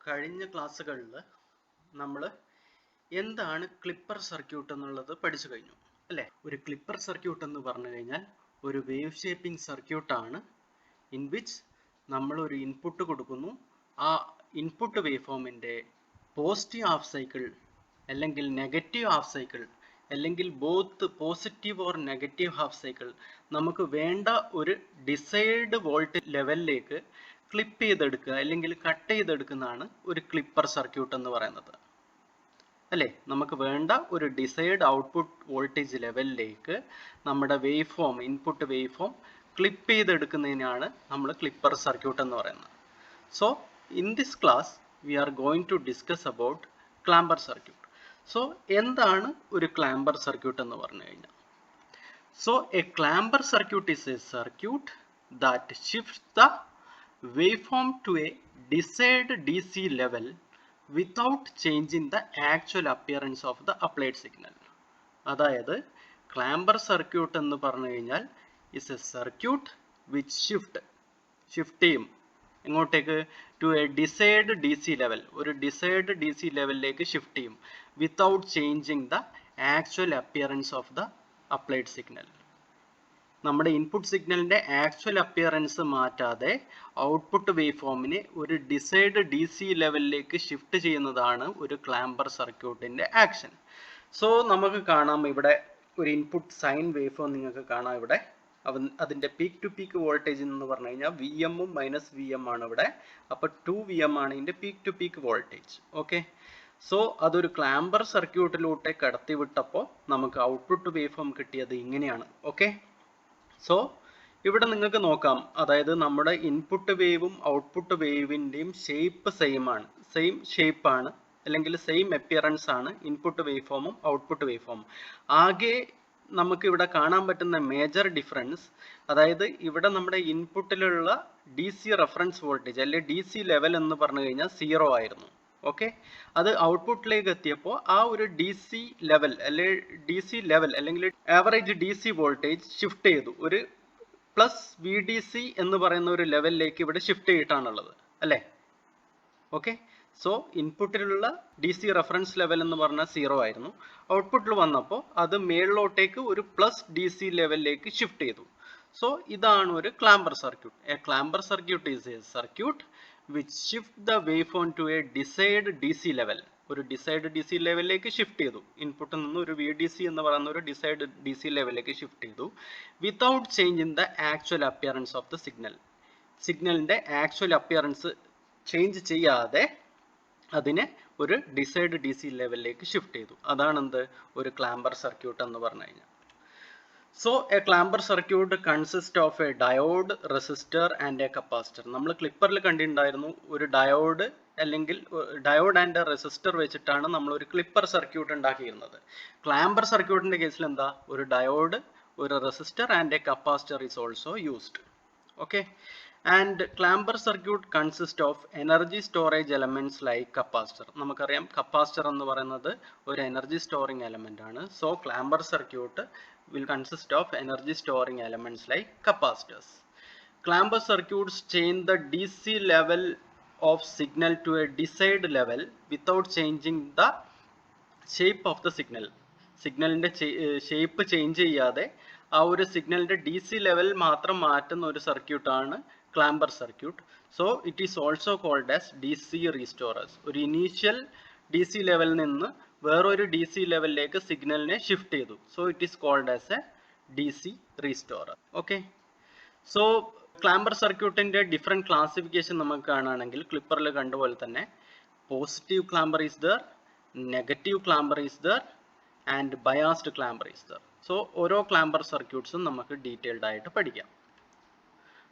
കഴിഞ്ഞ ക്ലാസ്സുകളിൽ നമ്മൾ എന്താണ് ക്ലിപ്പർ സർക്യൂട്ട് എന്നുള്ളത് പഠിച്ചു കഴിഞ്ഞു അല്ലേ? ഒരു ക്ലിപ്പർ സർക്യൂട്ട് എന്ന് പറഞ്ഞു കഴിഞ്ഞാൽ ഒരു വേവ് ഷേപ്പിംഗ് സർക്യൂട്ടാണ് ഇൻ വിച്ച് നമ്മൾ ഒരു ഇൻപുട്ട് കൊടുക്കുന്നു. ആ ഇൻപുട്ട് വേവ് ഫോമിൻ്റെ പോസിറ്റീവ് ഹാഫ് സൈക്കിൾ അല്ലെങ്കിൽ നെഗറ്റീവ് ഹാഫ് സൈക്കിൾ അല്ലെങ്കിൽ both positive or negative half cycle നമുക്ക് വേണ്ട ഒരു ഡിസൈഡ് വോൾട്ട് ലെവലിലേക്ക് ക്ലിപ്പ് ചെയ്തെടുക്കുക അല്ലെങ്കിൽ കട്ട് ചെയ്തെടുക്കുന്നതാണ് ഒരു ക്ലിപ്പർ സർക്യൂട്ട് എന്ന് പറയുന്നത് അല്ലേ? നമുക്ക് വേണ്ട ഒരു ഡിസൈഡ് ഔട്ട്പുട്ട് വോൾട്ടേജ് ലെവലിലേക്ക് നമ്മുടെ waveform input wave form clip ചെയ്തെടുക്കുന്നതിനാണ് നമ്മൾ ക്ലിപ്പർ സർക്യൂട്ട് എന്ന് പറയുന്നത്. So in this class we are going to discuss about clamper circuit. So എന്താണ് ഒരു ക്ലാമ്പർ സർക്യൂട്ട് എന്ന് പറഞ്ഞു കഴിഞ്ഞാൽ, so a clamper circuit is a circuit that shifts the waveform to a desired DC level without changing the actual appearance of the applied signal. അതായത് clamper circuit എന്ന് പറഞ്ഞു കഴിഞ്ഞാൽ is a circuit which shift ചെയ്യും എങ്ങോട്ടേക്ക്? To a desired DC level, ഒരു desired DC ലെവലിലേക്ക് shift ചെയ്യും without changing the actual appearance of the applied signal. നമ്മുടെ ഇൻപുട്ട് സിഗ്നലിൻ്റെ ആക്ച്വൽ അപ്പിയറൻസ് മാറ്റാതെ ഔട്ട്പുട്ട് വേവ് ഫോമിനെ ഒരു ഡിസൈഡ് DC ലെവലിലേക്ക് ഷിഫ്റ്റ് ചെയ്യുന്നതാണ് ഒരു ക്ലാമ്പർ സർക്യൂട്ടിൻ്റെ ആക്ഷൻ. സോ നമുക്ക് കാണാം ഇവിടെ ഒരു ഇൻപുട്ട് സൈൻ വേവ് ഫോം നിങ്ങൾക്ക് കാണാം. ഇവിടെ അതിൻ്റെ പീക്ക് ടു പീക്ക് വോൾട്ടേജ് എന്ന് പറഞ്ഞു കഴിഞ്ഞാൽ VM -VM ആണ് ഇവിടെ. അപ്പോൾ 2VM ആണ് ഇതിൻ്റെ peak to peak voltage. Okay, so അതൊരു ക്ലാമ്പർ സർക്യൂട്ടിലൂടെ കടത്തിവിട്ടപ്പോൾ നമുക്ക് ഔട്ട്പുട്ട് വേവ് ഫോം കിട്ടിയത് ഇങ്ങനെയാണ്. ഓക്കെ, സോ ഇവിടെ നിങ്ങൾക്ക് നോക്കാം, അതായത് നമ്മുടെ ഇൻപുട്ട് വേവും ഔട്ട്പുട്ട് വേവിൻ്റെയും ഷേപ്പ് സെയിം ഷേപ്പാണ് അല്ലെങ്കിൽ സെയിം അപ്പിയറൻസ് ആണ് ഇൻപുട്ട് വേവ് ഫോമും ഔട്ട്പുട്ട് വേവ് ഫോമും. ആകെ നമുക്ക് ഇവിടെ കാണാൻ പറ്റുന്ന മേജർ ഡിഫറൻസ്, അതായത് ഇവിടെ നമ്മുടെ ഇൻപുട്ടിലുള്ള DC റെഫറൻസ് വോൾട്ടേജ് അല്ലെങ്കിൽ DC ലെവൽ എന്ന് പറഞ്ഞു കഴിഞ്ഞാൽ 0 ആയിരുന്നു. ഓക്കെ, അത് ഔട്ട്പുട്ടിലേക്ക് എത്തിയപ്പോൾ ആ ഒരു DC ലെവൽ അല്ലെങ്കിൽ ആവറേജ് DC വോൾട്ടേജ് ഷിഫ്റ്റ് ചെയ്തു, ഒരു +VDC എന്ന് പറയുന്ന ഒരു ലെവലിലേക്ക് ഇവിടെ ഷിഫ്റ്റ് ചെയ്തിട്ടാണുള്ളത് അല്ലേ? ഓക്കെ, സോ ഇൻപുട്ടിലുള്ള DC റെഫറൻസ് ലെവൽ എന്ന് പറഞ്ഞാൽ 0 ആയിരുന്നു. ഔട്ട്പുട്ടിൽ വന്നപ്പോൾ അത് മേളിലോട്ടേക്ക് ഒരു +DC ലെവലിലേക്ക് ഷിഫ്റ്റ് ചെയ്തു. സോ ഇതാണ് ഒരു clamper circuit. A clamper circuit is a circuit which shift the waveform to a desired DC level. ഒരു ഡിസൈഡ് DC ലെവലിലേക്ക് ഷിഫ്റ്റ് ചെയ്തു. ഇൻപുട്ടിൽ നിന്ന് ഒരു VDC എന്ന് പറയുന്ന ഒരു ഡിസൈഡ് DC ലെവലിലേക്ക് ഷിഫ്റ്റ് ചെയ്തു without changing the actual appearance of the signal. സിഗ്നലിൻ്റെ ആക്ച്വൽ അപ്പിയറൻസ് ചേഞ്ച് ചെയ്യാതെ അതിനെ ഒരു ഡിസൈഡ് DC ലെവലിലേക്ക് ഷിഫ്റ്റ് ചെയ്തു. അതാണ് എന്ത്? ഒരു ക്ലാമ്പർ സർക്യൂട്ട് എന്ന് പറഞ്ഞു കഴിഞ്ഞാൽ. So a clamper circuit consist of A diode, resistor and A capacitor. നമ്മൾ ക്ലിപ്പറിൽ കണ്ടിട്ടുണ്ടായിരുന്നു ഒരു ഡയോഡ് അല്ലെങ്കിൽ ഡയോഡ് ആൻഡ് റെസിസ്റ്റർ വെച്ചിട്ടാണ് നമ്മൾ ഒരു ക്ലിപ്പർ സർക്യൂട്ട് ഉണ്ടാക്കിയിരുന്നത്. ക്ലാമ്പർ സർക്യൂട്ടിൻ്റെ കേസിൽ എന്താ? ഒരു ഡയോഡ്, ഒരു resistor and A capacitor is also used. Okay, and clamper circuit consist of energy storage elements like capacitor. നമുക്കറിയാം കപ്പാസിറ്റർ എന്ന് പറയുന്നത് ഒരു എനർജി സ്റ്റോറിംഗ് എലമെന്റ് ആണ്. So clamper circuit will consist of energy storing elements like capacitors. Clamper circuits change the DC level of signal to a desired level without changing the shape of the signal. സിഗ്നലിൻ്റെ shape change ചെയ്യാതെ ആ ഒരു സിഗ്നലിൻ്റെ DC level മാത്രം മാറ്റുന്ന ഒരു സർക്യൂട്ടാണ് clamper circuit. So it is also called as DC restorers. ഒരു initial DC ലെവലിൽ നിന്ന് വേറൊരു DC ലെവലിലേക്ക് സിഗ്നലിനെ ഷിഫ്റ്റ് ചെയ്തു. So it is called as a DC restorer. Okay, so clamper സർക്യൂട്ടിൻ്റെ ഡിഫറെൻറ്റ് ക്ലാസിഫിക്കേഷൻ നമുക്ക് കാണുകയാണെങ്കിൽ ക്ലിപ്പറിൽ കണ്ടുപോലെ തന്നെ positive clamper is there, negative clamper is there and biased clamper is there. So ഓരോ ക്ലാമ്പർ സർക്യൂട്ട്സും നമുക്ക് ഡീറ്റെയിൽഡ് ആയിട്ട് പഠിക്കാം.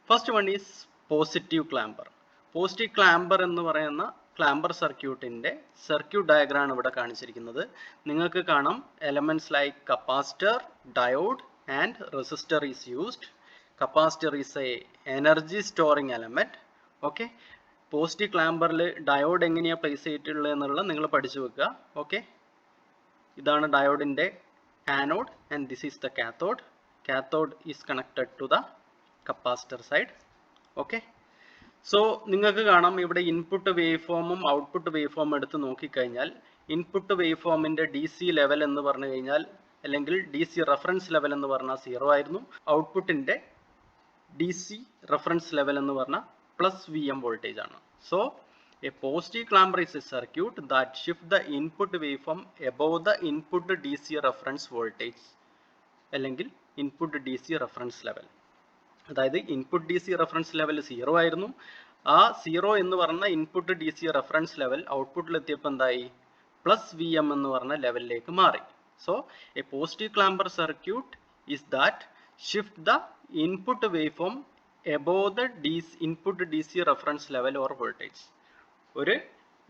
First one is positive clamper. Positive clamper എന്ന് പറയുന്ന ക്ലാമ്പർ സർക്യൂട്ടിൻ്റെ സർക്യൂട്ട് ഡയഗ്രാം ആണ് ഇവിടെ കാണിച്ചിരിക്കുന്നത്. നിങ്ങൾക്ക് കാണാം elements like capacitor, diode and resistor is used. Capacitor is a energy storing element. Okay, positive ക്ലാമ്പറിൽ ഡയോഡ് എങ്ങനെയാണ് പ്ലേസ് ചെയ്തിട്ടുള്ളത് എന്നുള്ളത് നിങ്ങൾ പഠിച്ചു വെക്കുക. ഓക്കെ, ഇതാണ് ഡയോഡിൻ്റെ anode and this is the cathode. Cathode is connected to the capacitor side. Okay, so നിങ്ങൾക്ക് കാണാം ഇവിടെ ഇൻപുട്ട് വേവ് ഫോമും ഔട്ട്പുട്ട് വേവ് ഫോമും എടുത്ത് നോക്കിക്കഴിഞ്ഞാൽ ഇൻപുട്ട് വേവ് ഫോമിന്റെ ഡി സി ലെവൽ എന്ന് പറഞ്ഞു കഴിഞ്ഞാൽ അല്ലെങ്കിൽ ഡി സി റെഫറൻസ് ലെവൽ എന്ന് പറഞ്ഞാൽ 0 ആയിരുന്നു. ഔട്ട്പുട്ടിന്റെ ഡി സി റെഫറൻസ് ലെവൽ എന്ന് പറഞ്ഞാൽ പ്ലസ് VM വോൾട്ടേജ് ആണ്. So a positive clamper is a circuit that shift the input waveform above the input DC reference voltage അല്ലെങ്കിൽ input D C reference level. അതായത് input D C reference level 0 ആയിരുന്നു. ആ 0 എന്ന് പറഞ്ഞ input D C reference level ഔട്ട്പുട്ടിൽ എത്തിയപ്പോൾ എന്തായി, plus VM എന്ന് പറഞ്ഞ ലെവലിലേക്ക് മാറി. So a positive clamper circuit is that shift the input wave form above the input D C reference level or voltage. ഒരു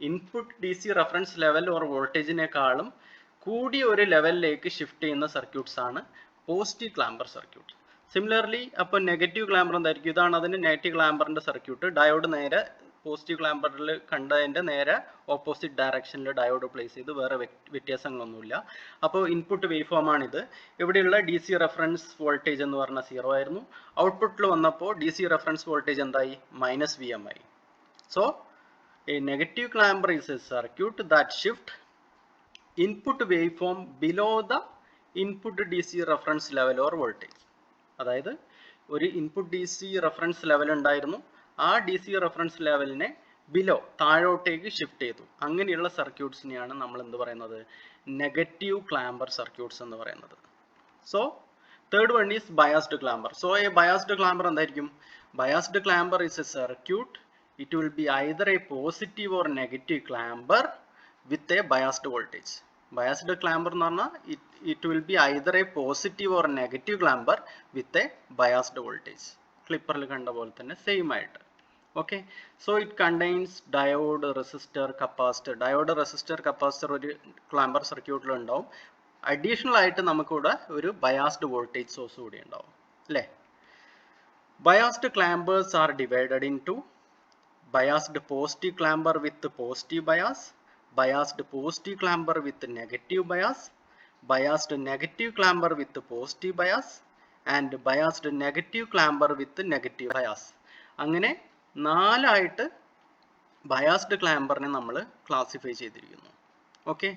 input D C reference level or വോൾട്ടേജിനേക്കാളും കൂടിയ ഒരു ലെവലിലേക്ക് ഷിഫ്റ്റ് ചെയ്യുന്ന സർക്യൂട്ട്സ് ആണ് പോസിറ്റീവ് ക്ലാമ്പർ സർക്യൂട്ട്. സിമിലർലി അപ്പോൾ negative clamper എന്തായിരിക്കും, ഇതാണ് അതിന് നെഗറ്റീവ് ക്ലാമ്പറിന്റെ സർക്യൂട്ട്. ഡയോഡ് നേരെ പോസിറ്റീവ് ക്ലാമ്പറിൽ കണ്ടതിന്റെ നേരെ ഓപ്പോസിറ്റ് ഡയറക്ഷനിൽ ഡയോഡ് പ്ലേസ് ചെയ്ത്, വേറെ വ്യത്യാസങ്ങളൊന്നുമില്ല. അപ്പോൾ ഇൻപുട്ട് വേവ് ഫോം ആണിത്. ഇവിടെയുള്ള ഡി സി റെഫറൻസ് വോൾട്ടേജ് എന്ന് പറഞ്ഞാൽ 0 ആയിരുന്നു. ഔട്ട്പുട്ടിൽ വന്നപ്പോൾ ഡി സി റെഫറൻസ് വോൾട്ടേജ് എന്തായി, -VM ആയി. So a negative clamper is a circuit that shift input waveform below the input DC reference level or voltage. അതായത് ഒരു input D C reference level ഉണ്ടായിരുന്നു, ആ ഡി സി റെഫറൻസ് ലെവലിനെ below താഴോട്ടേക്ക് shift ചെയ്തു. അങ്ങനെയുള്ള സർക്യൂട്ട്സിനെയാണ് നമ്മൾ എന്ത് പറയുന്നത്, നെഗറ്റീവ് ക്ലാമ്പർ സർക്യൂട്ട്സ് എന്ന് പറയുന്നത്. So third one is biased clamper. So a biased clamper എന്തായിരിക്കും, biased clamper is a circuit. It will be either a positive or negative clamper with a biased voltage. Biased clamper എന്ന് പറഞ്ഞാൽ it will be either a positive or negative clamper with a biased voltage. ക്ലിപ്പറിൽ കണ്ട പോലെ തന്നെ same ആയിട്ട്. Okay, so it contains diode, resistor, capacitor. Diode, resistor, capacitor ഒരു clamper സർക്യൂട്ടിൽ ഉണ്ടാവും. Additional ആയിട്ട് നമുക്കിവിടെ ഒരു ബയാസ്ഡ് വോൾട്ടേജ് സോഴ്സ് കൂടി ഉണ്ടാവും അല്ലേ. Biased clampers are divided in two biased positive clamper with positive bias, biased positive clamper with negative bias, biased negative clamper with positive bias, and biased negative clamper with negative bias. അങ്ങനെ നാലായിട്ട് biased ക്ലാമ്പറിനെ നമ്മൾ classify ചെയ്തിരിക്കുന്നു. Okay,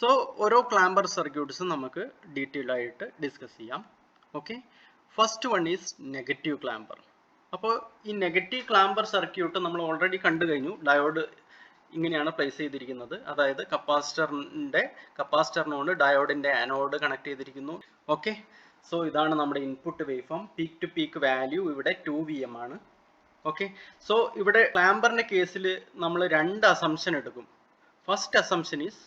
so ഓരോ clamper circuits നമുക്ക് detail ആയിട്ട് discuss ചെയ്യാം. Okay, first one is negative clamper. അപ്പോൾ ഈ നെഗറ്റീവ് ക്ലാമ്പർ സർക്യൂട്ട് നമ്മൾ ഓൾറെഡി കണ്ടു കഴിഞ്ഞു. ഡയോഡ് ഇങ്ങനെയാണ് പ്ലേസ് ചെയ്തിരിക്കുന്നത്. അതായത് കപ്പാസിറ്ററിനോട് ഡയോഡിന്റെ ആനോഡ് കണക്ട് ചെയ്തിരിക്കുന്നു. ഓക്കെ, സോ ഇതാണ് നമ്മുടെ input wave form. Peak to peak value ഇവിടെ 2VM ആണ്. ഓക്കെ, സോ ഇവിടെ ക്ലാമ്പറിന്റെ കേസിൽ നമ്മൾ രണ്ട് അസംഷൻ എടുക്കും. First assumption is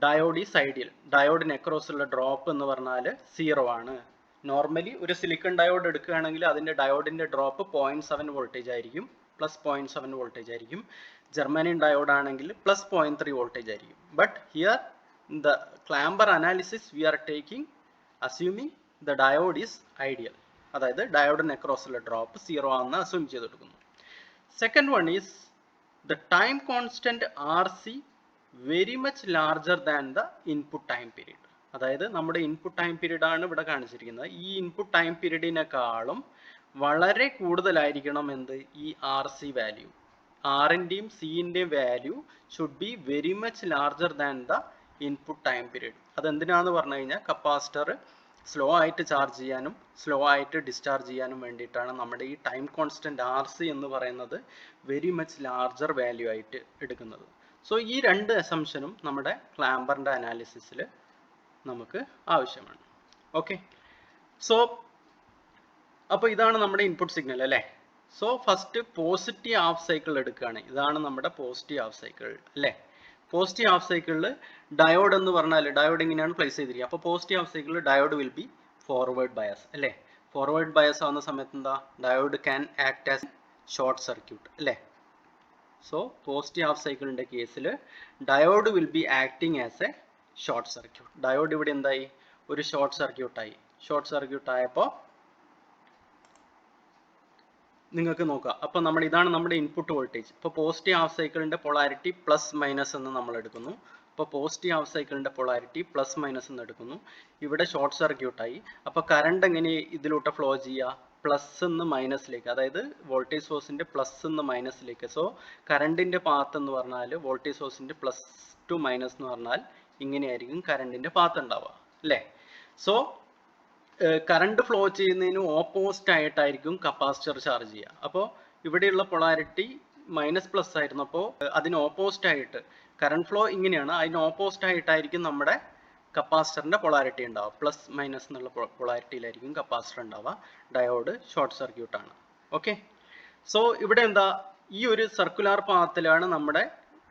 diode is ideal. ഡയോഡിന് അക്രോസ് ഉള്ള ഡ്രോപ്പ് എന്ന് പറഞ്ഞാൽ 0 ആണ്. നോർമലി ഒരു സിലിക്കൺ ഡയോഡ് എടുക്കുകയാണെങ്കിൽ അതിന്റെ ഡയോഡിന്റെ ഡ്രോപ്പ് 0.7 വോൾട്ടേജ് ആയിരിക്കും, പ്ലസ് 0.7 വോൾട്ടേജ് ആയിരിക്കും. ജർമ്മനിയൻ ഡയോഡ് ആണെങ്കിൽ പ്ലസ് 0.3 വോൾട്ടേജ് ആയിരിക്കും. But here in the clamper analysis we are taking assuming the diode is ideal. അതായത് ഡയോഡിന് അക്രോസ് ഉള്ള ഡ്രോപ്പ് 0 ആണെന്ന് അസ്യൂം ചെയ്തെടുക്കുന്നു. Second one is the time constant RC very much larger than the input time period. അതായത് നമ്മുടെ input time period ആണ് ഇവിടെ കാണിച്ചിരിക്കുന്നത്. ഈ ഇൻപുട്ട് ടൈം പീരീഡിനെക്കാളും വളരെ കൂടുതലായിരിക്കണം എന്ത്, ഈ RC വാല്യൂ. ആറിൻ്റെയും സിൻ്റെയും value should be very much larger than the input time period. അതെന്തിനാന്ന് പറഞ്ഞു കഴിഞ്ഞാൽ കപ്പാസിറ്റർ സ്ലോ ആയിട്ട് ചാർജ് ചെയ്യാനും സ്ലോ ആയിട്ട് ഡിസ്ചാർജ് ചെയ്യാനും വേണ്ടിയിട്ടാണ് നമ്മുടെ ഈ ടൈം കോൺസ്റ്റന്റ് RC എന്ന് പറയുന്നത് വെരി മച്ച് ലാർജർ വാല്യൂ ആയിട്ട് എടുക്കുന്നത്. സോ ഈ രണ്ട് അസംഷനും നമ്മുടെ ക്ലാമ്പറിന്റെ അനാലിസിസിൽ നമുക്ക് ആവശ്യമാണ്. ഓക്കെ, സോ അപ്പോൾ ഇതാണ് നമ്മുടെ ഇൻപുട്ട് സിഗ്നൽ അല്ലേ. So first positive half cycle എടുക്കുകയാണ്. ഇതാണ് നമ്മുടെ പോസിറ്റീവ് ഹാഫ് സൈക്കിൾ അല്ലേ. പോസിറ്റീവ് ഹാഫ് സൈക്കിളിൽ ഡയോഡ് എന്ന് പറഞ്ഞാൽ ഡയോഡ് ഇങ്ങനെയാണ് പ്ലേസ് ചെയ്തിരിക്കുക. അപ്പോൾ പോസിറ്റീവ് ഹാഫ് സൈക്കിളിൽ diode will be forward bias അല്ലേ. ഫോർവേഡ് ബയസ് ആവുന്ന സമയത്ത് എന്താ, diode can act as short circuit അല്ലേ. സോ പോസിറ്റീവ് ഹാഫ് സൈക്കിളിന്റെ കേസിൽ diode will be acting as A short circuit. Diode ഇവിടെ എന്തായി, ഒരു ഷോർട്ട് സർക്യൂട്ടായി. ഷോർട്ട് സർക്യൂട്ട് ആയപ്പോൾ നിങ്ങൾക്ക് നോക്കാം. അപ്പോൾ ഇതാണ് നമ്മുടെ ഇൻപുട്ട് വോൾട്ടേജ്. ഇപ്പോൾ പോസിറ്റീവ് ഹാഫ് സൈക്കിളിന്റെ പൊളാരിറ്റി പ്ലസ് മൈനസ് എന്ന് നമ്മൾ എടുക്കുന്നു. അപ്പോൾ പോസിറ്റീവ് ഹാഫ് സൈക്കിളിന്റെ പൊളാരിറ്റി പ്ലസ് മൈനസ് എന്ന് എടുക്കുന്നു. ഇവിടെ ഷോർട്ട് സർക്യൂട്ടായി. അപ്പോൾ കറണ്ട് എങ്ങനെ ഇതിലൂടെ ഫ്ലോ ചെയ്യുക, പ്ലസ് നിന്ന് മൈനസിലേക്ക്, അതായത് വോൾട്ടേജ് സോഴ്സിന്റെ പ്ലസ് നിന്ന് മൈനസിലേക്ക്. സോ കറണ്ടിന്റെ പാത്ത് എന്ന് പറഞ്ഞാൽ വോൾട്ടേജ് സോഴ്സിന്റെ പ്ലസ് ടു മൈനസ് എന്ന് പറഞ്ഞാൽ ഇങ്ങനെയായിരിക്കും കറണ്ടിന്റെ പാത്ത് ഉണ്ടാവുക അല്ലേ. സോ കറണ്ട് ഫ്ലോ ചെയ്യുന്നതിന് ഓപ്പോസിറ്റ് ആയിട്ടായിരിക്കും കപ്പാസിറ്റർ ചാർജ് ചെയ്യുക. അപ്പോൾ ഇവിടെയുള്ള പൊളാരിറ്റി മൈനസ് പ്ലസ് ആയിരുന്നു, അപ്പോൾ അതിന് ഓപ്പോസിറ്റ് ആയിട്ട് കറണ്ട് ഫ്ലോ ഇങ്ങനെയാണ്, അതിന് ഓപ്പോസിറ്റ് ആയിട്ടായിരിക്കും നമ്മുടെ കപ്പാസിറ്ററിന്റെ പൊളാരിറ്റി ഉണ്ടാവുക. പ്ലസ് മൈനസ് എന്നുള്ള പൊളാരിറ്റിയിലായിരിക്കും കപ്പാസിറ്റർ ഉണ്ടാവുക. ഡയോഡ് ഷോർട്ട് സർക്യൂട്ട് ആണ്. ഓക്കെ, സോ ഇവിടെ എന്താ, ഈ ഒരു സർക്കുലർ പാത്തിലാണ് നമ്മുടെ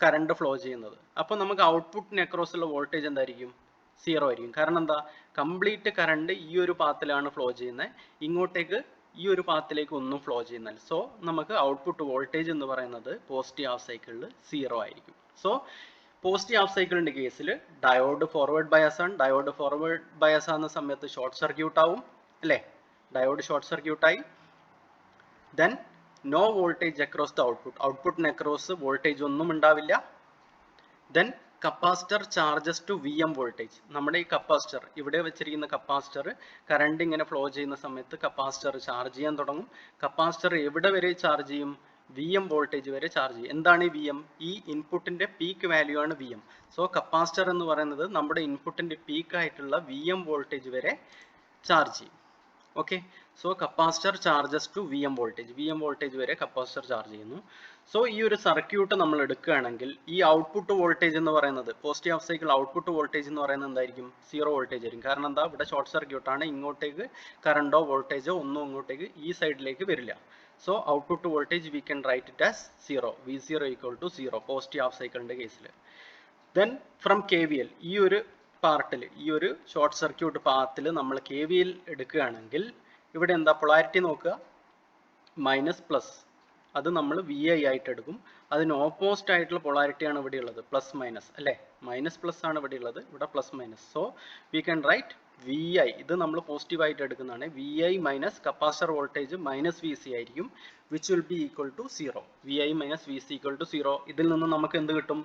കറണ്ട് ഫ്ലോ ചെയ്യുന്നത്. അപ്പോൾ നമുക്ക് ഔട്ട്പുട്ടിന് അക്രോസ് ഉള്ള വോൾട്ടേജ് എന്തായിരിക്കും? 0 ആയിരിക്കും. കാരണം എന്താ, കംപ്ലീറ്റ് കറണ്ട് ഈ ഒരു പാത്തിലാണ് ഫ്ലോ ചെയ്യുന്നത്, ഇങ്ങോട്ടേക്ക് ഈ ഒരു പാത്തിലേക്ക് ഒന്നും ഫ്ലോ ചെയ്യുന്നില്ല. സോ നമുക്ക് ഔട്ട്പുട്ട് വോൾട്ടേജ് എന്ന് പറയുന്നത് പോസിറ്റീവ് ഹാഫ് സൈക്കിളിൽ 0 ആയിരിക്കും. സോ പോസിറ്റീവ് ഹാഫ് സൈക്കിളിന്റെ കേസിൽ ഡയോഡ് ഫോർവേഡ് ബയസ് ആണ്. ഡയോഡ് ഫോർവേഡ് ബയസ് ആകുന്ന സമയത്ത് ഷോർട്ട് സർക്യൂട്ട് ആവും അല്ലേ. ഡയോഡ് ഷോർട്ട് സർക്യൂട്ട് ആയി, then no voltage across the output, ഔട്ട്പുട്ടിന് അക്രോസ് വോൾട്ടേജ് ഒന്നും ഉണ്ടാവില്ല. Then capacitor charges to VM voltage. നമ്മുടെ ഈ കപ്പാസിറ്റർ, ഇവിടെ വെച്ചിരിക്കുന്ന കപ്പാസിറ്റർ കറണ്ട് ഇങ്ങനെ ഫ്ലോ ചെയ്യുന്ന സമയത്ത് കപ്പാസിറ്റർ ചാർജ് ചെയ്യാൻ തുടങ്ങും. കപ്പാസിറ്റർ എവിടെ വരെ ചാർജ് ചെയ്യും? VM വോൾട്ടേജ് വരെ ചാർജ് ചെയ്യും. എന്താണ് ഈ VM? ഈ ഇൻപുട്ടിന്റെ പീക്ക് വാല്യൂ ആണ് VM. സോ കപ്പാസിറ്റർ എന്ന് പറയുന്നത് നമ്മുടെ ഇൻപുട്ടിന്റെ പീക്ക് ആയിട്ടുള്ള VM വോൾട്ടേജ് വരെ ചാർജ് ചെയ്യും. Okay, so capacitor charges to VM voltage വരെ കപ്പാസിറ്റർ ചാർജ് ചെയ്യുന്നു. സോ ഈ ഒരു സർക്യൂട്ട് നമ്മൾ എടുക്കുകയാണെങ്കിൽ ഈ ഔട്ട്പുട്ട് വോൾട്ടേജ് എന്ന് പറയുന്നത്, positive half cycle output voltage എന്ന് പറയുന്നത് എന്തായിരിക്കും? 0 വോൾട്ടേജ് ആയിരിക്കും. കാരണം എന്താ, ഇവിടെ ഷോർട്ട് സർക്യൂട്ട് ആണ്, ഇങ്ങോട്ടേക്ക് കറണ്ടോ വോൾട്ടേജോ ഒന്നും ഇങ്ങോട്ടേക്ക് ഈ സൈഡിലേക്ക് വരില്ല. So output voltage we can write it as 0, V0 equal to 0 positive half സൈക്കിളിന്റെ കേസിൽ. ദെൻ ഫ്രം KVL, ഈ ഒരു പാർട്ടിൽ, ഈ ഒരു ഷോർട്ട് സർക്യൂട്ട് പാത്തിൽ നമ്മൾ KVL എടുക്കുകയാണെങ്കിൽ ഇവിടെ എന്താ പൊളാരിറ്റി നോക്കുക, മൈനസ് പ്ലസ്, അത് നമ്മൾ VI ആയിട്ട് എടുക്കും. അതിന് ഓപ്പോസിറ്റ് ആയിട്ടുള്ള പൊളാരിറ്റി ആണ് ഇവിടെ ഉള്ളത്, പ്ലസ് മൈനസ് അല്ലേ. മൈനസ് പ്ലസ് ആണ് ഇവിടെ ഉള്ളത്, ഇവിടെ plus minus. So we can write VI, ഇത് നമ്മൾ പോസിറ്റീവ് ആയിട്ട് എടുക്കുന്നതാണ്. VI minus capacitor voltage minus VC ആയിരിക്കും, which will be equal to 0. VI minus VC equal to 0. ഇതിൽ നിന്ന് നമുക്ക് എന്ത് കിട്ടും?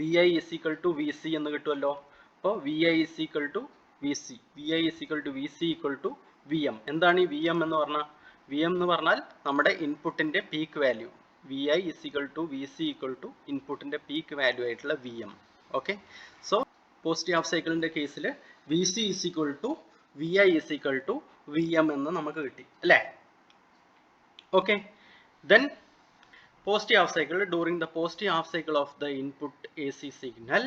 VI is equal to VC എന്ന് കിട്ടുമല്ലോ. അപ്പോൾ VI is equal to VC, VI is equal to VC equal to VM. എന്താണ് ഈ VM എന്ന് പറഞ്ഞാൽ? VM എന്ന് പറഞ്ഞാൽ നമ്മുടെ ഇൻപുട്ടിന്റെ peak value. VI is equal to VC equal to ഇൻപുട്ടിന്റെ പീക്ക് വാല്യൂ ആയിട്ടുള്ള VM. Okay, so positive half സൈക്കിളിന്റെ കേസിൽ VC is equal to VI is equal to VM എന്ന് നമുക്ക് കിട്ടി അല്ലേ. Okay, then positive half cycle, during the positive half cycle of the input AC signal,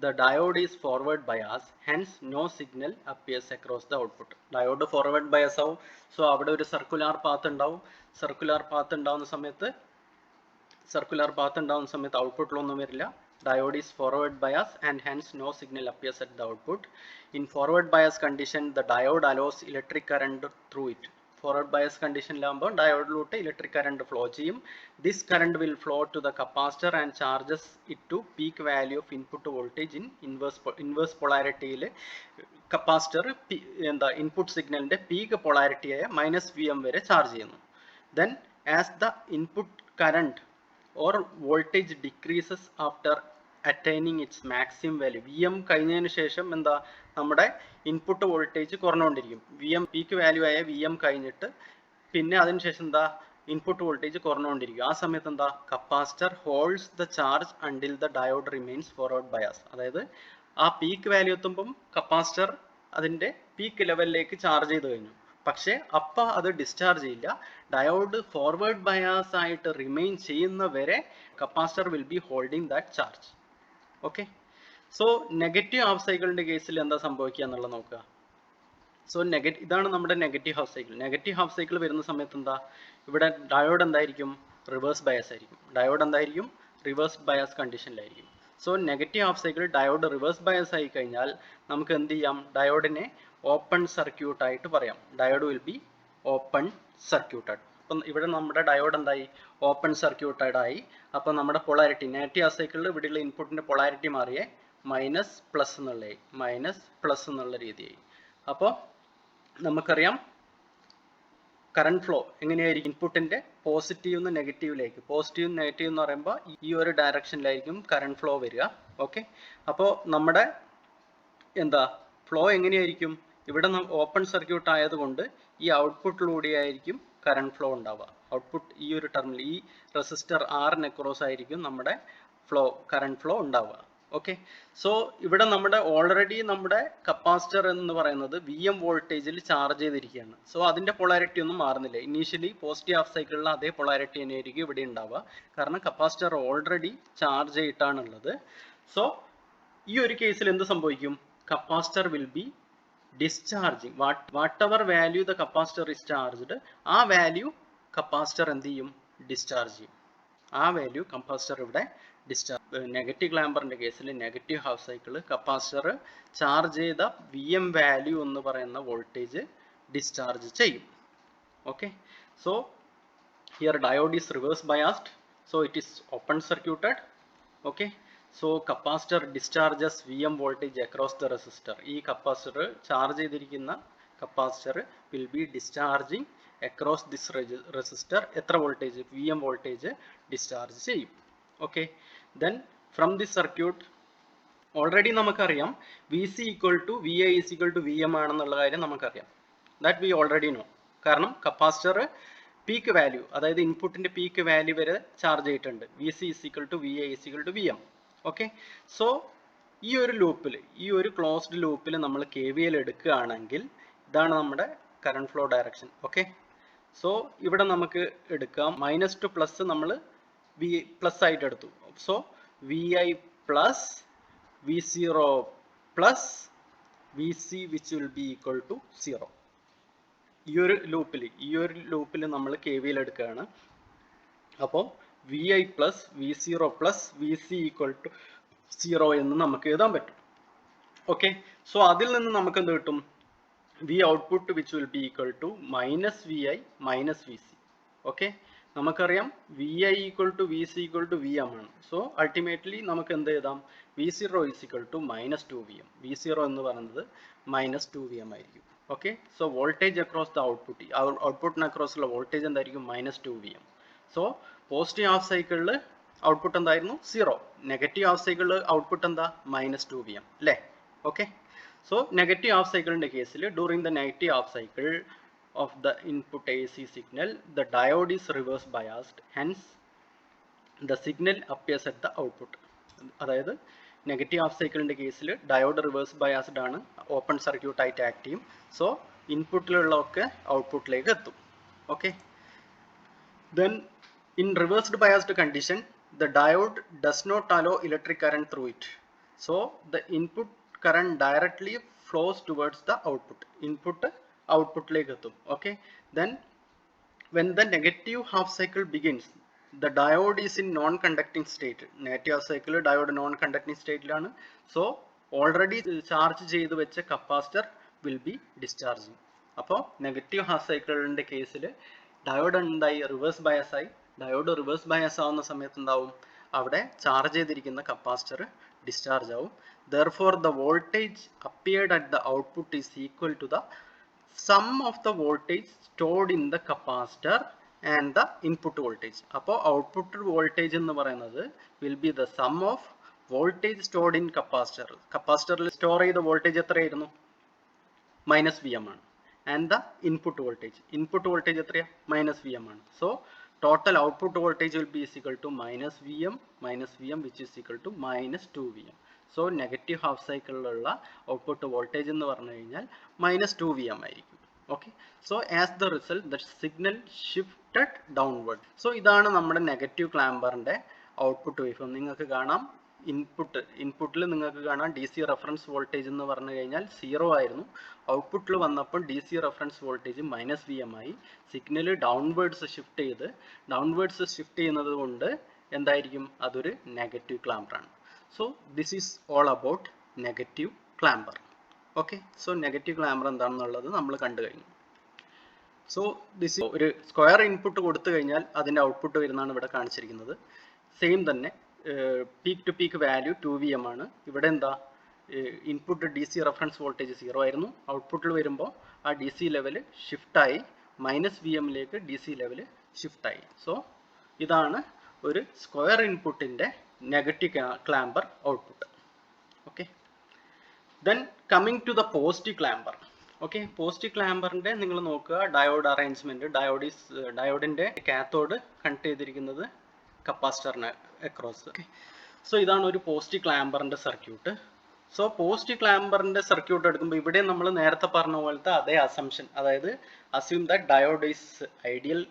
the diode is forward bias, hence no signal appears across the output. Diode forward bias ആവും. So അവിടെ ഒരു circular path ഉണ്ടാവും. Circular path ഉണ്ടാവുന്ന സമയത്ത് ഔട്ട്പുട്ടിലൊന്നും വരില്ല. Diode is forward bias and hence no signal appears at the output. In forward bias condition, the diode allows electric current through it. Forward bias കണ്ടീഷനിലാകുമ്പോൾ ഡയോഡിലൂടെ electric current flow ചെയ്യും. This current will flow to the capacitor and charges it to peak value of input voltage in inverse പൊളാരിറ്റിയിൽ capacitor എന്താ input സിഗ്നലിന്റെ peak പൊളാരിറ്റിയായ -VM വരെ ചാർജ് ചെയ്യുന്നു. Then as the input current or voltage decreases after attaining its maximum value, VM കഴിഞ്ഞതിന് ശേഷം എന്താ നമ്മുടെ ഇൻപുട്ട് വോൾട്ടേജ് കുറഞ്ഞുകൊണ്ടിരിക്കും. VM പീക്ക് വാല്യൂ ആയ VM കഴിഞ്ഞിട്ട് പിന്നെ അതിനുശേഷം എന്താ ഇൻപുട്ട് വോൾട്ടേജ് കുറഞ്ഞുകൊണ്ടിരിക്കും. ആ സമയത്ത് എന്താ capacitor holds the charge until the diode remains forward bias. അതായത് ആ പീക്ക് വാല്യൂ എത്തുമ്പം കപ്പാസിറ്റർ അതിന്റെ പീക്ക് ലെവലിലേക്ക് ചാർജ് ചെയ്ത് കഴിഞ്ഞു. പക്ഷേ അപ്പം അത് ഡിസ്ചാർജ് ചെയ്യില്ല. ഡയോഡ് ഫോർവേഡ് ബയാസ് ആയിട്ട് റിമെയിൻ ചെയ്യുന്ന വരെ capacitor will B holding that charge. Okay, so negative half സൈക്കിളിന്റെ കേസിൽ എന്താ സംഭവിക്കുക എന്നുള്ളത് നോക്കുക. സോ ഇതാണ് നമ്മുടെ negative half cycle. Negative half cycle വരുന്ന സമയത്ത് എന്താ, ഇവിടെ ഡയോഡ് എന്തായിരിക്കും? റിവേഴ്സ് ബയാസ് ആയിരിക്കും. ഡയോഡ് എന്തായിരിക്കും? റിവേഴ്സ് ബയാസ് കണ്ടീഷനിലായിരിക്കും. So negative half cycle diode reverse bias ആയി കഴിഞ്ഞാൽ നമുക്ക് എന്ത് ചെയ്യാം? ഡയോഡിനെ ഓപ്പൺ സർക്യൂട്ട് ആയിട്ട് പറയാം. Diode will be open circuited. അപ്പം ഇവിടെ നമ്മുടെ ഡയോഡ് എന്തായി? ഓപ്പൺ സർക്യൂട്ടഡ് ആയി. അപ്പം നമ്മുടെ പൊളാരിറ്റി നെഗറ്റീവ് ഹാഫ് സൈക്കിളിൽ ഇവിടെയുള്ള ഇൻപുട്ടിന്റെ പൊളാരിറ്റി മാറിയേ മൈനസ് പ്ലസ് എന്നുള്ള രീതിയായി. അപ്പോൾ നമുക്കറിയാം കറണ്ട് ഫ്ലോ എങ്ങനെയായിരിക്കും? ഇൻപുട്ടിന്റെ പോസിറ്റീവ് നിന്ന് നെഗറ്റീവിലേക്ക്, പോസിറ്റീവ് നെഗറ്റീവ് എന്ന് പറയുമ്പോൾ ഈ ഒരു ഡയറക്ഷനിലായിരിക്കും കറണ്ട് ഫ്ലോ വരിക. ഓക്കെ, അപ്പോൾ നമ്മുടെ എന്താ ഫ്ലോ എങ്ങനെയായിരിക്കും? ഇവിടെ ഓപ്പൺ സർക്യൂട്ട് ആയതുകൊണ്ട് ഈ ഔട്ട്പുട്ടിലൂടെ ആയിരിക്കും കറണ്ട് ഫ്ലോ ഉണ്ടാവുക. ഔട്ട്പുട്ട് ഈ ഒരു ടെർമിനൽ, ഈ റെസിസ്റ്റർ ആറിന് അക്രോസ് ആയിരിക്കും നമ്മുടെ കറണ്ട് ഫ്ലോ ഉണ്ടാവുക. ഓക്കെ, സോ ഇവിടെ നമ്മുടെ ഓൾറെഡി നമ്മുടെ കപ്പാസിറ്റർ എന്ന് പറയുന്നത് VM വോൾട്ടേജിൽ ചാർജ് ചെയ്തിരിക്കുകയാണ്. സോ അതിന്റെ പൊളാരിറ്റി ഒന്നും മാറുന്നില്ല. ഇനീഷ്യലി പോസിറ്റീവ് ഹാഫ് സൈക്കിളിൽ അതേ പൊളാരിറ്റി തന്നെയായിരിക്കും ഇവിടെ ഉണ്ടാവുക, കാരണം കപ്പാസിറ്റർ ഓൾറെഡി ചാർജ് ചെയ്തിട്ടാണുള്ളത്. സോ ഈ ഒരു കേസിൽ എന്ത് സംഭവിക്കും? Capacitor will be discharging. What ever value the capacitor is charged, ആ വാല്യൂ കപ്പാസിറ്റർ എന്ത് ചെയ്യും? ഡിസ്ചാർജ് ചെയ്യും. ആ വാല്യൂ കപ്പാസിറ്റർ ഇവിടെ ഡിസ്ചാർജ്. നെഗറ്റീവ് ക്ലാമ്പറിന്റെ കേസിൽ negative half cycle capacitor charge ചെയ്ത VM വാല്യൂ എന്ന് പറയുന്ന വോൾട്ടേജ് ഡിസ്ചാർജ് ചെയ്യും. Okay, so here diode is reverse biased, so it is open circuited. Okay, so capacitor discharges VM voltage across the resistor. ഈ capacitor charge ചെയ്തിരിക്കുന്ന capacitor will be discharging across this resistor. എത്ര voltage? VM voltage discharge ചെയ്യും. Okay, then from this circuit already നമുക്കറിയാം VC equal to VI is equal to VM ആണെന്നുള്ള കാര്യം നമുക്കറിയാം. That we already know. കാരണം capacitor peak value, അതായത് ഇൻപുട്ടിന്റെ peak value വരെ ചാർജ് ചെയ്തിട്ടുണ്ട്. VC is equal to VI is equal to VM. Okay, so ഈ ഒരു ലൂപ്പിൽ, ഈ ഒരു ക്ലോസ്ഡ് ലൂപ്പിൽ നമ്മൾ KVL എടുക്കുകയാണെങ്കിൽ ഇതാണ് നമ്മുടെ current flow direction. Okay, so ഇവിടെ നമുക്ക് എടുക്കാം മൈനസ് ടു പ്ലസ് നമ്മൾ പ്ലസ് ആയിട്ട് എടുത്തു. So VI plus V0 plus VC which will be equal to 0. ഈ ഒരു ലൂപ്പിൽ നമ്മൾ KVL എടുക്കുകയാണ്. അപ്പോൾ VI plus V0 plus VC equal to 0 എന്ന് നമുക്ക് എഴുതാൻ പറ്റും. ഓക്കെ, സോ അതിൽ നിന്ന് നമുക്ക് എന്ത് കിട്ടും? V output which will be equal to minus VI minus VC. Okay, നമുക്കറിയാം VI equal to VC equal to VM ആണ്. സോ അൾട്ടിമേറ്റ്ലി നമുക്ക് എന്ത് എഴുതാം? V0 is equal to minus 2VM. V0 എന്ന് പറയുന്നത് minus 2VM ആയിരിക്കും. Okay, so voltage across the ഔട്ട്പുട്ടിന് across ഉള്ള വോൾട്ടേജ് എന്തായിരിക്കും? minus 2VM. So positive half സൈക്കിളിൽ ഔട്ട്പുട്ട് എന്തായിരുന്നു? 0. നെഗറ്റീവ് ഹാഫ് സൈക്കിളിൽ ഔട്ട്പുട്ട് എന്താ? minus 2VM അല്ലേ? Okay, so negative half cycle in the case, during the negative half cycle of the input AC signal, the diode is reverse biased, hence the signal appears at the output. അതായത് negative half സൈക്കിളിന്റെ കേസിൽ diode reverse biased ആണ്, open circuit ആയിട്ട് act ചെയ്യും. So ഇൻപുട്ടിലുള്ളതൊക്കെ ഔട്ട്പുട്ടിലേക്ക് എത്തും. Okay, then in reversed biased condition the diode does not allow electric current through it. So the input current directly flows towards the output. Input output like etum. Okay, then when the negative half cycle begins, the diode is in non-conducting state. Negative half cycle diode non-conducting state lana. So already charge ചെയ്തു വെച്ച capacitor will be discharging. അപ്പോൾ negative half സൈക്കിളിന്റെ കേസിൽ diode എന്തായി? Reverse bias ആയി. Diode reverse bias ആവുന്ന സമയത്ത് എന്താവും? അവിടെ ചാർജ് ചെയ്തിരിക്കുന്ന കപ്പാസിറ്റർ discharge ആവും. Therefore the voltage appeared at the output is equal to the sum of the voltage stored in the capacitor and the input voltage. അപ്പോൾ output voltage എന്ന് പറയുന്നത് will be the sum of voltage stored in capacitor. കപ്പാസിറ്ററിൽ store ചെയ്ത voltage എത്രയായിരുന്നു? minus VM ആണ്. and the input voltage എത്രയാ? minus VM ആണ്. So total output voltage will be is equal to minus VM which is equal to minus 2VM. So negative half cycle ഉള്ള output voltage എന്ന് പറഞ്ഞു കഴിഞ്ഞാൽ minus 2VM ആയിരിക്കും. Okay, so as the result the signal shifted downward. So ഇതാണ് നമ്മുടെ negative ക്ലാമ്പറിന്റെ output wave form. നിങ്ങൾക്ക് കാണാം ഇൻപുട്ടിൽ നിങ്ങൾക്ക് കാണാം DC റെഫറൻസ് വോൾട്ടേജ് എന്ന് പറഞ്ഞു കഴിഞ്ഞാൽ 0 ആയിരുന്നു. ഔട്ട്പുട്ടിൽ വന്നപ്പോൾ DC reference voltage minus VM ആയി. സിഗ്നൽ ഡൗൺവേർഡ്സ് ഷിഫ്റ്റ് ചെയ്യുന്നത് കൊണ്ട് എന്തായിരിക്കും? അതൊരു നെഗറ്റീവ് ക്ലാമ്പറാണ്. So this is all about negative clamper. Okay, so negative clamper എന്താണെന്നുള്ളത് നമ്മൾ കണ്ടു കഴിഞ്ഞു. സോ ദിസ് ഒരു സ്ക്വയർ ഇൻപുട്ട് കൊടുത്തു കഴിഞ്ഞാൽ അതിൻ്റെ ഔട്ട്പുട്ട് വരുന്നതാണ് ഇവിടെ കാണിച്ചിരിക്കുന്നത്. സെയിം തന്നെ peak to peak value 2VM ആണ്. ഇവിടെ എന്താ? ഇൻപുട്ട് DC റെഫറൻസ് വോൾട്ടേജ് 0 ആയിരുന്നു. ഔട്ട്പുട്ടിൽ വരുമ്പോൾ ആ DC ലെവൽ ഷിഫ്റ്റായി -VM DC ലെവൽ ഷിഫ്റ്റായി. സോ ഇതാണ് ഒരു സ്ക്വയർ ഇൻപുട്ടിൻ്റെ negative clamper output. Okay, then coming to the positive clamper. Okay, post ക്ലാമ്പറിന്റെ നിങ്ങൾ നോക്കുക ഡയോഡ് അറേഞ്ച്മെന്റ്. ഡയോഡിന്റെ കാത്തോഡ് കണക്ട് ചെയ്തിരിക്കുന്നത് കപ്പാസിറ്ററിന് അക്രോസ്. ഓക്കെ, സോ ഇതാണ് ഒരു പോസ്റ്റ് ക്ലാമ്പറിന്റെ സർക്യൂട്ട്. സോ പോസ്റ്റ് ക്ലാമ്പറിന്റെ സർക്യൂട്ട് എടുക്കുമ്പോൾ ഇവിടെ നമ്മൾ നേരത്തെ പറഞ്ഞ പോലത്തെ അതേ അസംഷൻ, അതായത് assume that diode is ideal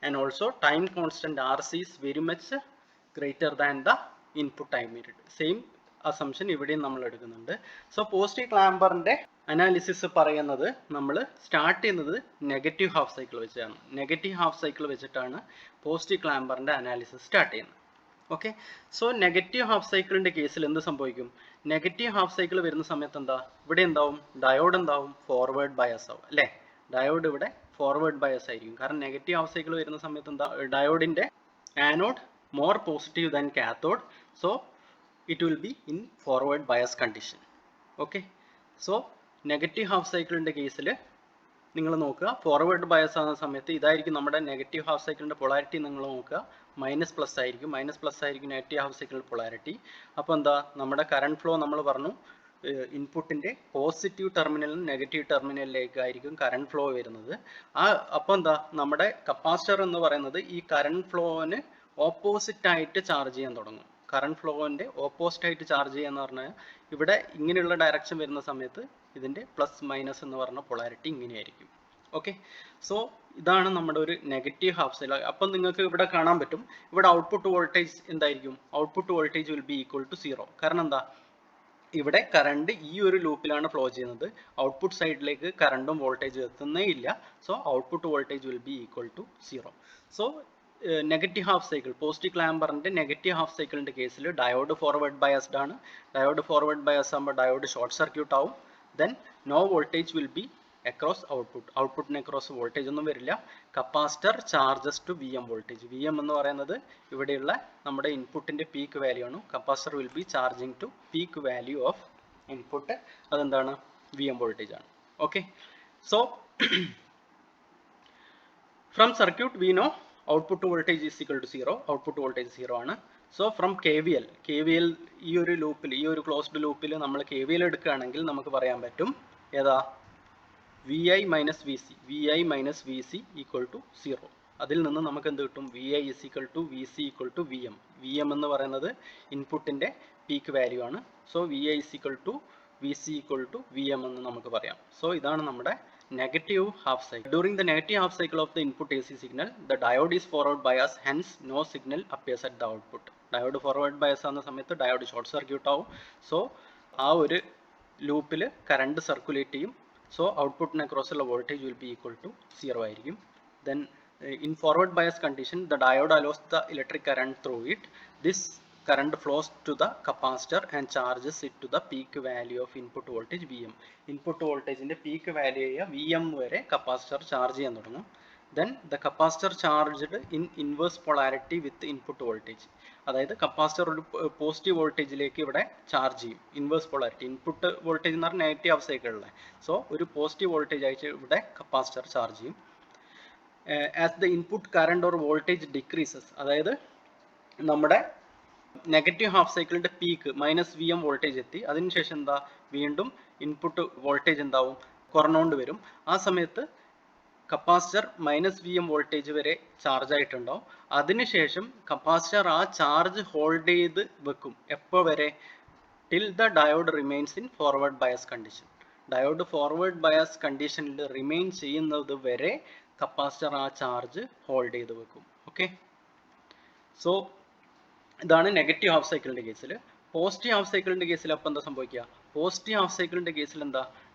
and also time constant R C is very much greater than the input time period. Same assumption ഇവിടെയും നമ്മൾ എടുക്കുന്നുണ്ട്. സോ പോസ്റ്റ് ക്ലാമ്പറിന്റെ അനാലിസിസ് പറയുന്നത് നമ്മൾ സ്റ്റാർട്ട് ചെയ്യുന്നത് നെഗറ്റീവ് ഹാഫ് സൈക്കിൾ വെച്ചാണ്. നെഗറ്റീവ് ഹാഫ് സൈക്കിൾ വെച്ചിട്ടാണ് post ക്ലാമ്പറിന്റെ analysis start ചെയ്യുന്നത്. Okay, so negative half സൈക്കിളിന്റെ കേസിൽ എന്ത് സംഭവിക്കും? നെഗറ്റീവ് ഹാഫ് സൈക്കിൾ വരുന്ന സമയത്ത് ഇവിടെ എന്താവും? ഡയോഡ് എന്താവും? ഫോർവേഡ് ബയസ് ആവും അല്ലേ? ഡയോഡ് ഇവിടെ ഫോർവേഡ് ബയസ് ആയിരിക്കും. കാരണം നെഗറ്റീവ് ഹാഫ് സൈക്കിൾ വരുന്ന സമയത്ത് ഡയോഡിന്റെ anode more positive than cathode, so it will be in forward bias condition. Okay, so negative half cycle ന്റെ കേസിൽ നിങ്ങൾ നോക്കുക, ഫോർവേഡ് ബയസ് ആകുന്ന സമയത്ത് ഇതായിരിക്കും നമ്മുടെ നെഗറ്റീവ് ഹാഫ് സൈക്കിളിന്റെ പൊളാരിറ്റി. നിങ്ങൾ നോക്കുക, മൈനസ് പ്ലസ് ആയിരിക്കും നെഗറ്റീവ് ഹാഫ് സൈക്കിളിന്റെ പൊളാരിറ്റി. അപ്പോൾ നമ്മുടെ കറണ്ട് ഫ്ലോ നമ്മൾ പറഞ്ഞു ഇൻപുട്ടിന്റെ പോസിറ്റീവ് ടെർമിനലിൽ നിന്ന് നെഗറ്റീവ് ടെർമിനലിലേക്കായിരിക്കും കറണ്ട് ഫ്ലോ വരുന്നത്. അപ്പോൾ നമ്മുടെ കപ്പാസിറ്റർ എന്ന് പറയുന്നത് ഈ കറണ്ട് ഫ്ലോന് ഓപ്പോസിറ്റ് ആയിട്ട് ചാർജ് ചെയ്യാൻ തുടങ്ങും. കറണ്ട് ഫ്ലോന്റെ ഓപ്പോസിറ്റ് ആയിട്ട് ചാർജ് ചെയ്യാന്ന് പറഞ്ഞാൽ ഇവിടെ ഇങ്ങനെയുള്ള ഡയറക്ഷൻ വരുന്ന സമയത്ത് ഇതിന്റെ പ്ലസ് മൈനസ് എന്ന് പറഞ്ഞ പൊളാരിറ്റി ഇങ്ങനെയായിരിക്കും. ഓക്കെ, സോ ഇതാണ് നമ്മുടെ ഒരു നെഗറ്റീവ് ഹാഫ് സൈക്കിൾ. അപ്പം നിങ്ങൾക്ക് ഇവിടെ കാണാൻ പറ്റും, ഇവിടെ ഔട്ട്പുട്ട് വോൾട്ടേജ് എന്തായിരിക്കും? Output voltage will be equal to 0. കാരണം ഇവിടെ കറണ്ട് ഈ ഒരു ലൂപ്പിലാണ് ഫ്ലോ ചെയ്യുന്നത്. ഔട്ട്പുട്ട് സൈഡിലേക്ക് കറണ്ടും വോൾട്ടേജ് എത്തുന്നേ ഇല്ല. So output voltage will be equal to 0. So negative half cycle, post ക്ലാമ്പറിന്റെ നെഗറ്റീവ് ഹാഫ് സൈക്കിളിന്റെ കേസിൽ ഡയോഡ് ഫോർവേഡ് ബയസ്ഡ് ആണ്. ഡയോഡ് ഫോർവേഡ് ബയസ് ആകുമ്പോൾ ഡയോഡ് ഷോർട്ട് സർക്യൂട്ട് ആവും. Then no voltage will be across output. ഔട്ട്പുട്ടിന് across voltage ഒന്നും വരില്ല. Capacitor charges to VM voltage. VM എന്ന് പറയുന്നത് ഇവിടെയുള്ള നമ്മുടെ ഇൻപുട്ടിന്റെ പീക്ക് വാല്യൂ ആണ്. Capacitor will be charging to peak value of input. അതെന്താണ്? VM വോൾട്ടേജ് ആണ്. Okay, so from circuit we know output voltage is equal to 0. output voltage 0 ആണ്. So from KVL ഈ ഒരു ലൂപ്പിൽ, ഈ ഒരു ക്ലോസ്ഡ് ലൂപ്പിൽ നമ്മൾ KVL എടുക്കുകയാണെങ്കിൽ നമുക്ക് പറയാൻ പറ്റും ഏതാ? VI minus VC equal to 0. അതിൽ നിന്ന് നമുക്ക് എന്ത് കിട്ടും? VI is equal to VC equal to VM. VM എന്ന് പറയുന്നത് ഇൻപുട്ടിന്റെ പീക്ക് വാല്യൂ ആണ്. So VI is equal to VC equal to VM എന്ന് നമുക്ക് പറയാം. സോ ഇതാണ് നമ്മുടെ negative half cycle. During the negative half cycle of the input AC signal, the diode is forward bias, hence no signal appears at the output. Diode forward bias ആകുന്ന സമയത്ത് diode short circuit ആവും. So ആ ഒരു ലൂപ്പിൽ current circulate ചെയ്യും. So ഔട്ട്പുട്ടിന് across ഉള്ള voltage will be equal to 0 ആയിരിക്കും. Then in forward bias condition, the diode allows the electric current through it. This current flows to the capacitor and charges it to the peak value of input voltage VM. Input voltage in the peak value VM വരെ capacitor charge ചെയ്യാൻ തുടങ്ങും. Then the capacitor charged in inverse polarity with the input voltage. അതായത് capacitor ഒരു positive വോൾട്ടേജിലേക്ക് ഇവിടെ charge ചെയ്യും. Inverse polarity, input voltage എന്ന് പറഞ്ഞാൽ negative half സൈക്കിളിലെ. സോ ഒരു പോസിറ്റീവ് വോൾട്ടേജ് അയച്ച് ഇവിടെ കപ്പാസിറ്റർ ചാർജ് ചെയ്യും. As the input current or voltage decreases, അതായത് നമ്മുടെ നെഗറ്റീവ് ഹാഫ് സൈക്കിളിന്റെ പീക്ക് -VM വോൾട്ടേജ് എത്തി. അതിനുശേഷം വീണ്ടും ഇൻപുട്ട് വോൾട്ടേജ് എന്താവും? കുറഞ്ഞുകൊണ്ട് വരും. ആ സമയത്ത് കപ്പാസിറ്റർ -VM വോൾട്ടേജ് വരെ ചാർജ് ആയിട്ടുണ്ടാവും. അതിനുശേഷം കപ്പാസിറ്റർ ആ ചാർജ് ഹോൾഡ് ചെയ്ത് വെക്കും. എപ്പോൾ വരെ? Till the diode remains in forward bias condition. Diode forward bias കണ്ടീഷനിൽ റിമെയിൻ ചെയ്യുന്നത് വരെ കപ്പാസിറ്റർ ആ ചാർജ് ഹോൾഡ് ചെയ്ത് വെക്കും. ഓക്കെ, സോ ഇതാണ് നെഗറ്റീവ് ഹാഫ് സൈക്കിളിന്റെ കേസിൽ. പോസിറ്റീവ് ഹാഫ് സൈക്കിളിന്റെ കേസിൽ അപ്പോൾ എന്താ സംഭവിക്കുക? പോസിറ്റീവ് ഹാഫ് സൈക്കിളിന്റെ കേസിൽ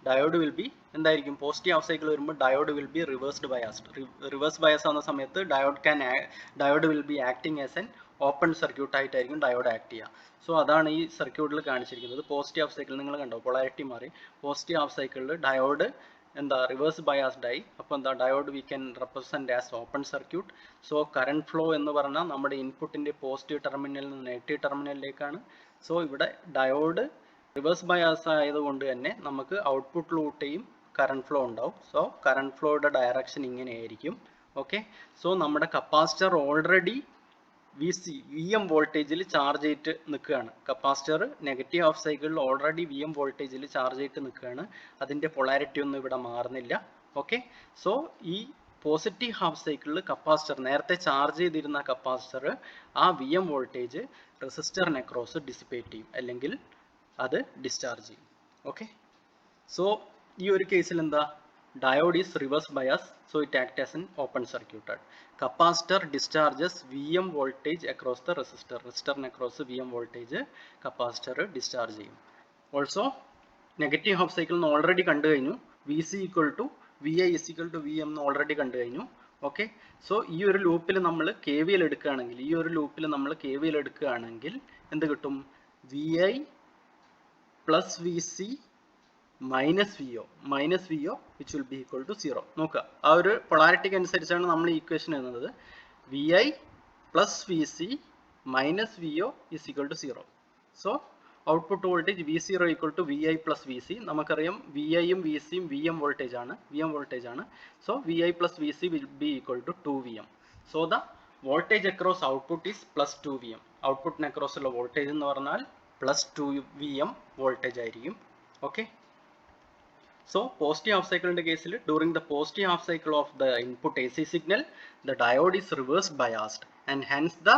ഡയോഡ് വിൽ ബി എന്തായിരിക്കും? പോസിറ്റീവ് ഹാഫ് സൈക്കിൾ വരുമ്പോൾ diode will be reversed biased. Reverse bias ആവുന്ന സമയത്ത് diode will be acting as an open circuit ആയിട്ടായിരിക്കും ഡയോഡ് ആക്ട് ചെയ്യുക. സോ അതാണ് ഈ സർക്യൂട്ടിൽ കാണിച്ചിരിക്കുന്നത്. പോസിറ്റീവ് ഹാഫ് സൈക്കിൾ നിങ്ങൾ കണ്ടോ, പൊളാരിറ്റി മാറി. പോസിറ്റീവ് ഹാഫ് സൈക്കിളിൽ ഡയോഡ് റിവേഴ്സ് ബയാസ്ഡ് ആയി. അപ്പോൾ diode we can represent as open circuit. So current flow എന്ന് പറഞ്ഞാൽ നമ്മുടെ ഇൻപുട്ടിന്റെ പോസിറ്റീവ് ടെർമിനലിൽ നിന്ന് നെഗറ്റീവ് ടെർമിനലിലേക്കാണ്. സോ ഇവിടെ ഡയോഡ് റിവേഴ്സ് ബയാസ് ആയതുകൊണ്ട് തന്നെ നമുക്ക് ഔട്ട്പുട്ടിലൂടെയും കറണ്ട് ഫ്ലോ ഉണ്ടാവും. സോ കറണ്ട് ഫ്ലോയുടെ ഡയറക്ഷൻ ഇങ്ങനെയായിരിക്കും. ഓക്കെ, സോ നമ്മുടെ കപ്പാസിറ്റർ ഓൾറെഡി VM വോൾട്ടേജിൽ ചാർജ് ചെയ്തിട്ട് നിൽക്കുകയാണ്. കപ്പാസിറ്റർ നെഗറ്റീവ് ഹാഫ് സൈക്കിളിൽ ഓൾറെഡി VM വോൾട്ടേജിൽ ചാർജ് ചെയ്തിട്ട് നിൽക്കുകയാണ്. അതിൻ്റെ പൊളാരിറ്റി ഒന്നും ഇവിടെ മാറുന്നില്ല. ഓക്കെ, സോ ഈ പോസിറ്റീവ് ഹാഫ് സൈക്കിളിൽ കപ്പാസിറ്റർ നേരത്തെ ചാർജ് ചെയ്തിരുന്ന കപ്പാസിറ്റർ ആ VM വോൾട്ടേജ് റെസിസ്റ്ററിന് അക്രോസ് ഡിസിപ്പേറ്റ് ചെയ്യും, അല്ലെങ്കിൽ അത് ഡിസ്ചാർജ് ചെയ്യും. ഓക്കെ, സോ ഈ ഒരു കേസിൽ എന്താ, diode is reverse bias, so it acts as an open circuited. Capacitor discharges VM voltage across the resistor. Resistor across VM voltage capacitor discharge ചെയ്യും. Also negative half cycle already കണ്ടു കഴിഞ്ഞു. VC equal to VI is equal to VM already കണ്ടു കഴിഞ്ഞു. Okay, so ഈ ഒരു ലൂപ്പിൽ നമ്മൾ KVL എടുക്കുകയാണെങ്കിൽ എന്ത് കിട്ടും? VI plus VC minus VO which will be equal to 0. നോക്കുക, ആ ഒരു പൊളാരിറ്റിക്ക് അനുസരിച്ചാണ് നമ്മൾ ഈ ഇക്വേഷൻ എഴുതുന്നത്. VI plus VC minus VO is equal to 0. So output voltage V0 equal to VI plus VC. നമുക്കറിയാം VIയും VCയും VM വോൾട്ടേജ് ആണ്. So VI plus VC will be equal to 2VM. So the voltage across output is plus 2VM. ഔട്ട്പുട്ടിന് across ഉള്ള voltage എന്ന് പറഞ്ഞാൽ plus 2VM voltage ആയിരിക്കും. Okay, so positive half cycle in the case, during the positive half cycle of the input AC signal, the diode is reverse biased and hence the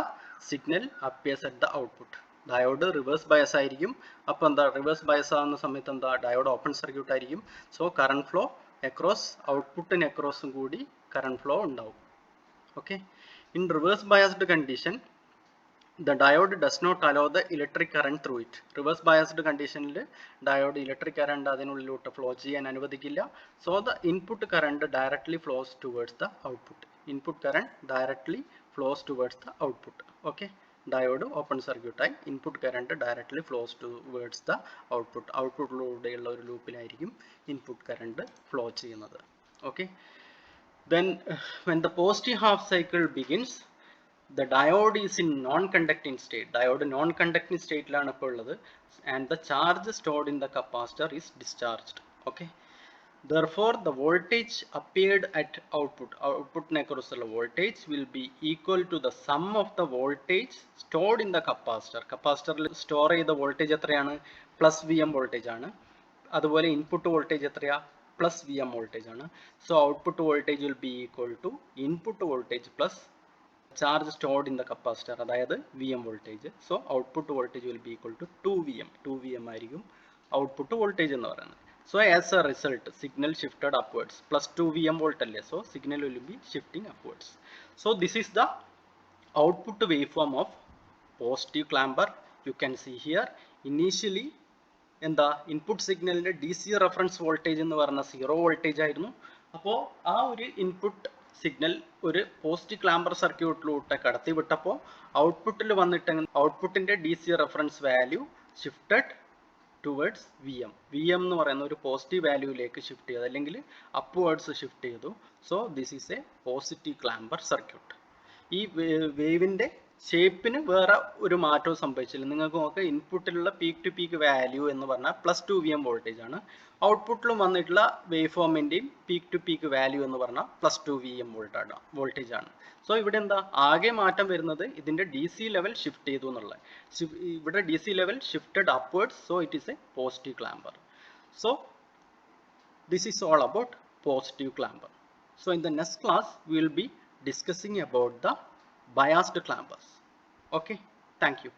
signal appears at the output. Diode reverse bias ആയിരിക്കും. അപ്പോൾ എന്താ, reverse bias ആകുന്ന സമയത്ത് എന്താ, diode open circuit ആയിരിക്കും. So current flow across ഔട്ട്പുട്ടിന് അക്രോസും കൂടി current flow ഉണ്ടാവും. Okay, in reverse biased condition the diode does not allow the electric current through it. Reverse biased condition il diode electric current adinullotte flow cheyan anuvadikilla. So the input current directly flows towards the output. Okay, diode open circuit ആയി input current directly flows towards the output. ഔട്ട്പുട്ടിലൂടെയുള്ള ഒരു ലൂപ്പിലായിരിക്കും input current flow ചെയ്യുന്നത്. Okay, then when the positive half cycle begins, the diode is in non-conducting state. Diode non-conducting state ലാണ് ഇപ്പോൾ ഉള്ളത്, and the charge stored in the capacitor is discharged. Okay, therefore the voltage appeared at output നെക്കുറിച്ചുള്ള voltage will be equal to the sum of the voltage stored in the capacitor. കപ്പാസിറ്ററിൽ store ചെയ്ത voltage എത്രയാണ്? Plus VM voltage ആണ്. അതുപോലെ input voltage എത്രയാ? Plus VM voltage ആണ്. So output voltage will be equal to input voltage plus charge stored in the capacitor, അതായത് VM voltage. So output voltage will be equal to 2VM ആയിരിക്കും output voltage എന്ന് പറയുന്നത്. So as a result signal shifted upwards. Plus 2VM volt അല്ലേ, so signal will be shifting upwards. So this is the output waveform of positive clamper. You can see here initially എന്താ, input സിഗ്നലിന്റെ DC reference voltage എന്ന് പറഞ്ഞ 0 voltage ആയിരുന്നു. അപ്പോൾ ആ ഒരു input signal ഒരു പോസ്റ്റ് ക്ലാമ്പർ സർക്യൂട്ടിലൂടെ കടത്തിവിട്ടപ്പോൾ ഔട്ട്പുട്ടിൽ വന്നിട്ട് ഔട്ട്പുട്ടിന്റെ DC reference value shifted towards VM എന്ന് പറയുന്ന ഒരു പോസിറ്റീവ് വാല്യൂയിലേക്ക് ഷിഫ്റ്റ് ചെയ്തു, അല്ലെങ്കിൽ അപ്വേർഡ്സ് ഷിഫ്റ്റ് ചെയ്തു. So this is A positive clamper circuit. ഈ വേവിന്റെ ഷേപ്പിന് വേറെ ഒരു മാറ്റവും സംഭവിച്ചില്ല. നിങ്ങൾക്ക് നോക്കുക, ഇൻപുട്ടിലുള്ള പീക്ക് ടു പീക്ക് വാല്യൂ എന്ന് പറഞ്ഞാൽ പ്ലസ് 2VM വോൾട്ടേജ് ആണ്. ഔട്ട്പുട്ടിലും വന്നിട്ടുള്ള വേവ് ഫോമിന്റെയും പീക്ക് ടു പീക്ക് വാല്യൂ എന്ന് പറഞ്ഞാൽ പ്ലസ് 2VM വോൾട്ടേജ് ആണ്. സോ ഇവിടെ എന്താ ആകെ മാറ്റം വരുന്നത്, ഇതിന്റെ DC ലെവൽ ഷിഫ്റ്റ് ചെയ്തു എന്നുള്ള. ഇവിടെ DC level shifted upwards, so it is A positive clamper. So this is all about positive clamper. So in the next class we will be discussing about the biased clampers. Okay, thank you.